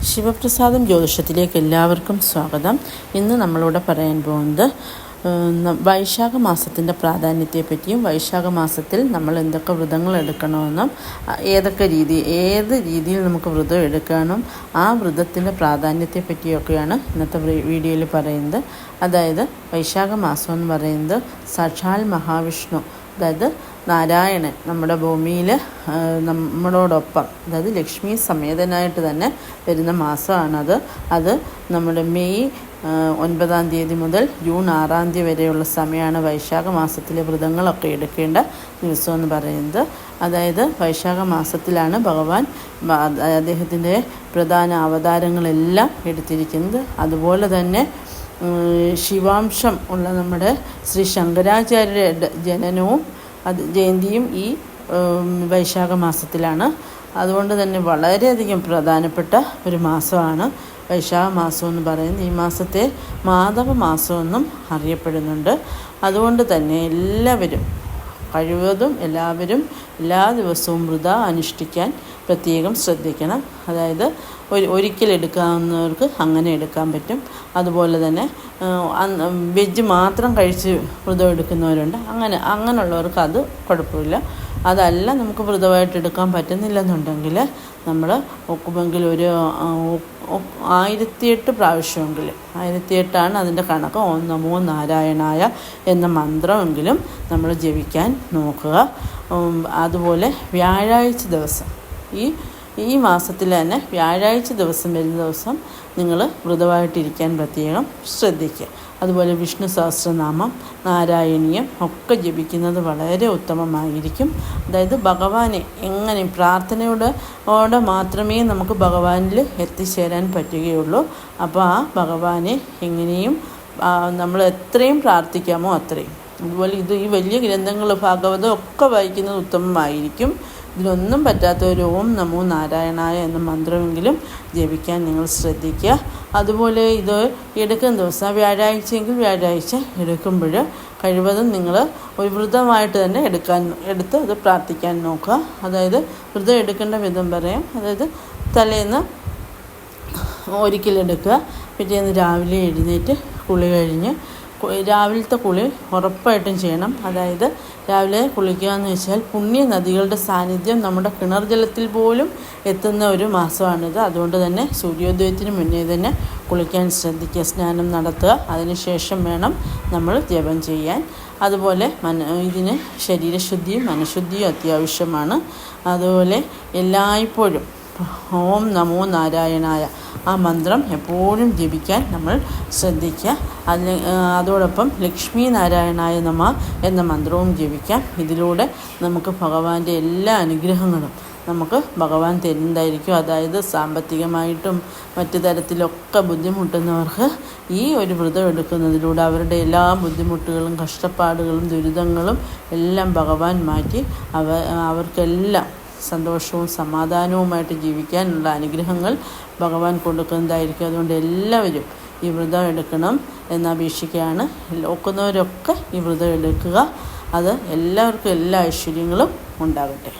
ശിവപ്രസാദം ജ്യോതിഷത്തിലേക്ക് എല്ലാവർക്കും സ്വാഗതം. ഇന്ന് നമ്മളിവിടെ പറയാൻ പോകുന്നത് വൈശാഖ മാസത്തിൻ്റെ പ്രാധാന്യത്തെപ്പറ്റിയും വൈശാഖ മാസത്തിൽ നമ്മൾ എന്തൊക്കെ വ്രതങ്ങൾ എടുക്കണമെന്നും ഏത് രീതിയിൽ നമുക്ക് വ്രതം എടുക്കാനും ആ വ്രതത്തിൻ്റെ പ്രാധാന്യത്തെപ്പറ്റിയൊക്കെയാണ് ഇന്നത്തെ വീഡിയോയിൽ പറയുന്നത്. അതായത് വൈശാഖ മാസം എന്ന് പറയുന്നത് സാക്ഷാൽ മഹാവിഷ്ണു, അതായത് നാരായണൻ നമ്മുടെ ഭൂമിയിൽ നമ്മളോടൊപ്പം, അതായത് ലക്ഷ്മി സമേതനായിട്ട് തന്നെ വരുന്ന മാസമാണത്. അത് നമ്മുടെ മെയ് 9-ാം തീയതി മുതൽ ജൂൺ 6-ാം തീയതി വരെയുള്ള സമയമാണ് വൈശാഖ മാസത്തിലെ വ്രതങ്ങളൊക്കെ എടുക്കേണ്ട ദിവസം എന്ന് പറയുന്നത്. അതായത് വൈശാഖ മാസത്തിലാണ് ഭഗവാൻ അദ്ദേഹത്തിൻ്റെ പ്രധാന അവതാരങ്ങളെല്ലാം എടുത്തിരിക്കുന്നത്. അതുപോലെ തന്നെ ശിവാംശം ഉള്ള നമ്മുടെ ശ്രീ ശങ്കരാചാര്യരുടെ ജനനവും ജയന്തിയും ഈ വൈശാഖ മാസത്തിലാണ്. അതുകൊണ്ട് തന്നെ വളരെയധികം പ്രധാനപ്പെട്ട ഒരു മാസമാണ് വൈശാഖ മാസം എന്ന് പറയുന്നത്. ഈ മാസത്തെ മാധവ മാസമെന്നും അറിയപ്പെടുന്നുണ്ട്. അതുകൊണ്ട് തന്നെ എല്ലാവരും എല്ലാ ദിവസവും വ്രതം അനുഷ്ഠിക്കാൻ പ്രത്യേകം ശ്രദ്ധിക്കണം. അതായത് ഒരിക്കൽ എടുക്കാവുന്നവർക്ക് അങ്ങനെ എടുക്കാൻ പറ്റും. അതുപോലെ തന്നെ വെജ് മാത്രം കഴിച്ച് വ്രതം എടുക്കുന്നവരുണ്ട്. അങ്ങനെയുള്ളവർക്ക് അത് കുഴപ്പമില്ല. അതല്ല നമുക്ക് വ്രതമായിട്ട് എടുക്കാൻ പറ്റുന്നില്ലെന്നുണ്ടെങ്കിൽ നമ്മൾ ഒക്കുമെങ്കിൽ ഒരു 1008 പ്രാവശ്യമെങ്കിലും, 1008 അതിൻ്റെ കണക്ക്, ഓം നമോ നാരായണായ എന്ന മന്ത്രമെങ്കിലും നമ്മൾ ജപിക്കാൻ നോക്കുക. അതുപോലെ വ്യാഴാഴ്ച ദിവസം, ഈ മാസത്തിൽ തന്നെ വ്യാഴാഴ്ച ദിവസം വരുന്ന ദിവസം നിങ്ങൾ വ്രതമായിട്ടിരിക്കാൻ പ്രത്യേകം ശ്രദ്ധിക്കുക. അതുപോലെ വിഷ്ണു സഹസ്രനാമം, നാരായണീയം ഒക്കെ ജപിക്കുന്നത് വളരെ ഉത്തമമായിരിക്കും. അതായത് ഭഗവാനെ എങ്ങനെ പ്രാർത്ഥനയോടെ മാത്രമേ നമുക്ക് ഭഗവാനിൽ എത്തിച്ചേരാൻ പറ്റുകയുള്ളൂ. അപ്പോൾ ആ ഭഗവാനെ എങ്ങനെയും നമ്മൾ എത്രയും പ്രാർത്ഥിക്കാമോ അത്രയും. അതുപോലെ ഈ വലിയ ഗ്രന്ഥങ്ങൾ ഭാഗവതം ഒക്കെ വായിക്കുന്നത് ഉത്തമമായിരിക്കും. ഇതിലൊന്നും പറ്റാത്തവർ ഓം നമോ നാരായണായ എന്ന മന്ത്രമെങ്കിലും ജപിക്കാൻ നിങ്ങൾ ശ്രദ്ധിക്കുക. അതുപോലെ ഇത് എടുക്കുന്ന ദിവസം വ്യാഴാഴ്ചയെങ്കിൽ വ്യാഴാഴ്ച എടുക്കുമ്പോൾ കഴിവതും നിങ്ങൾ ഒരു വ്രതമായിട്ട് തന്നെ എടുത്ത് അത് പ്രാർത്ഥിക്കാൻ നോക്കുക. അതായത് വ്രതം എടുക്കേണ്ട വിധം പറയാം. അതായത് തലേന്ന് ഒരിക്കലെടുക്കുക, പിറ്റേന്ന് രാവിലെ എഴുന്നേറ്റ് കുളി കഴിഞ്ഞ്, രാവിലത്തെ കുളി ഉറപ്പായിട്ടും ചെയ്യണം. അതായത് രാവിലെ കുളിക്കുക എന്ന് വെച്ചാൽ പുണ്യ നദികളുടെ സാന്നിധ്യം നമ്മുടെ കിണർ ജലത്തിൽ പോലും എത്തുന്ന ഒരു മാസമാണിത്. അതുകൊണ്ട് തന്നെ സൂര്യോദയത്തിന് മുന്നേ തന്നെ കുളിക്കാൻ ശ്രദ്ധിക്കുക, സ്നാനം നടത്തുക. അതിനുശേഷം വേണം നമ്മൾ ജപം ചെയ്യാൻ. അതുപോലെ ഇതിന് ശരീരശുദ്ധിയും മനഃശുദ്ധിയും അത്യാവശ്യമാണ്. അതുപോലെ എല്ലായ്പ്പോഴും ഓം നമോ നാരായണായ ആ മന്ത്രം എപ്പോഴും ജപിക്കാൻ നമ്മൾ ശ്രദ്ധിക്കുക. അതോടൊപ്പം ലക്ഷ്മി നാരായണായ നമ എന്ന മന്ത്രവും ജപിക്കാം. ഇതിലൂടെ നമുക്ക് ഭഗവാന്റെ എല്ലാ അനുഗ്രഹങ്ങളും നമുക്ക് ഭഗവാൻ തരുന്നതായിരിക്കും. അതായത് സാമ്പത്തികമായിട്ടും മറ്റു തരത്തിലൊക്കെ ബുദ്ധിമുട്ടുന്നവർക്ക് ഈ ഒരു വ്രതം എടുക്കുന്നതിലൂടെ അവരുടെ എല്ലാ ബുദ്ധിമുട്ടുകളും കഷ്ടപ്പാടുകളും ദുരിതങ്ങളും എല്ലാം ഭഗവാൻ മാറ്റി അവർക്കെല്ലാം സന്തോഷവും സമാധാനവുമായിട്ട് ജീവിക്കാനുള്ള അനുഗ്രഹങ്ങൾ ഭഗവാൻ കൊടുക്കുന്നതായിരിക്കും. അതുകൊണ്ട് എല്ലാവരും ഈ വ്രതം എടുക്കണം എന്നപേക്ഷിക്കുകയാണ്. ഒക്കുന്നവരൊക്കെ ഈ വ്രതം എടുക്കുക. അത് എല്ലാവർക്കും എല്ലാ ഐശ്വര്യങ്ങളും ഉണ്ടാകട്ടെ.